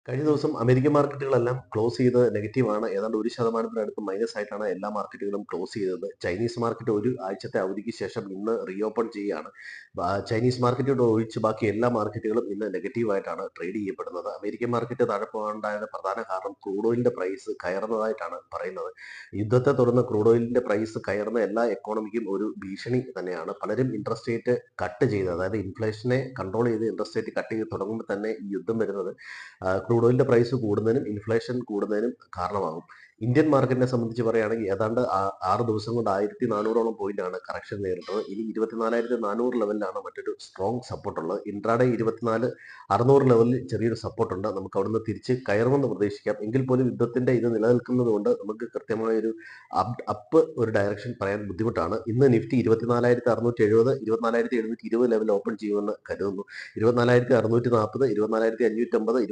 കഴിഞ്ഞ ദിവസം American മാർക്കറ്റുകളെല്ലാം close ചെയ്ത് നെഗറ്റീവാണ്. ഏതാണ്ട് 1% മൈനസ് ആയിട്ടാണ് എല്ലാ മാർക്കറ്റുകളും ക്ലോസ് ചെയ്തത്. ചൈനീസ് മാർക്കറ്റ് ഒരു ആഴ്ചത്തെ അവധിക്ക് ശേഷം ഇന്ന് റീഓപ്പൺ ചെയ്യുകയാണ്. ചൈനീസ് മാർക്കറ്റുകൾ ഒഴിച്ച് ബാക്കി എല്ലാ മാർക്കറ്റുകളും ഇന്ന് നെഗറ്റീവായിട്ടാണ് ട്രേഡ് ചെയ്യപ്പെടുന്നത്. അമേരിക്കൻ മാർക്കറ്റ് താഴെ പോകാനുണ്ടായ പ്രധാന കാരണം ക്രൂഡ് ഓയിലിന്റെ പ്രൈസ് കയറുന്നതായിട്ടാണ് പറയുന്നത്. യുദ്ധത്തെ തുടർന്ന് ക്രൂഡ് ഓയിലിന്റെ പ്രൈസ് കയറുന്ന എല്ലാ എക്കോണമിക്കും ഒരു ഭീഷണി തന്നെയാണ്. പലരും ഇൻട്രസ്റ്റ് റേറ്റ് കട്ട് ചെയ്ത്, അതായത് ഇൻഫ്ലേഷനെ കൺട്രോൾ ചെയ്ത് ഇൻട്രസ്റ്റ് റേറ്റ് കട്ട് ചെയ്ത് തുടങ്ങുമ്പോൾ തന്നെ ഈ യുദ്ധം വരുന്നത് ക്രൂഡ് ഓയിലിന്റെ പ്രൈസ് കൂടുന്നതിനും ഇൻഫ്ലേഷൻ കൂടുന്നതിനും കാരണമാകും. ഇന്ത്യൻ മാർക്കറ്റിനെ സംബന്ധിച്ച് പറയുകയാണെങ്കിൽ ഏതാണ്ട് 6 ദിവസം കൊണ്ട് 1400ഓളം പോയിന്റാണ് കറക്ഷൻ നേരിട്ടത്. ഇനി 24,400 ലെവലിലാണ് മറ്റൊരു സ്ട്രോങ് സപ്പോർട്ട് ഉള്ളത്. ഇൻട്രാഡേ 24,600 ലെവലിൽ ചെറിയൊരു സപ്പോർട്ട് ഉണ്ട്. നമുക്ക് അവിടുന്ന് തിരിച്ച് കയറുമെന്ന് പ്രതീക്ഷിക്കാം. എങ്കിൽ പോലും യുദ്ധത്തിന്റെ ഇത് നിലനിൽക്കുന്നത് കൊണ്ട് നമുക്ക് കൃത്യമായ ഒരു അപ്പ് ഒരു ഡയറക്ഷൻ പറയാൻ ബുദ്ധിമുട്ടാണ്. ഇന്ന് നിഫ്റ്റി 24,670, 24,720 ലെവൽ ഓപ്പൺ ചെയ്യുമെന്ന് കരുതുന്നു. 24,640, 24,550,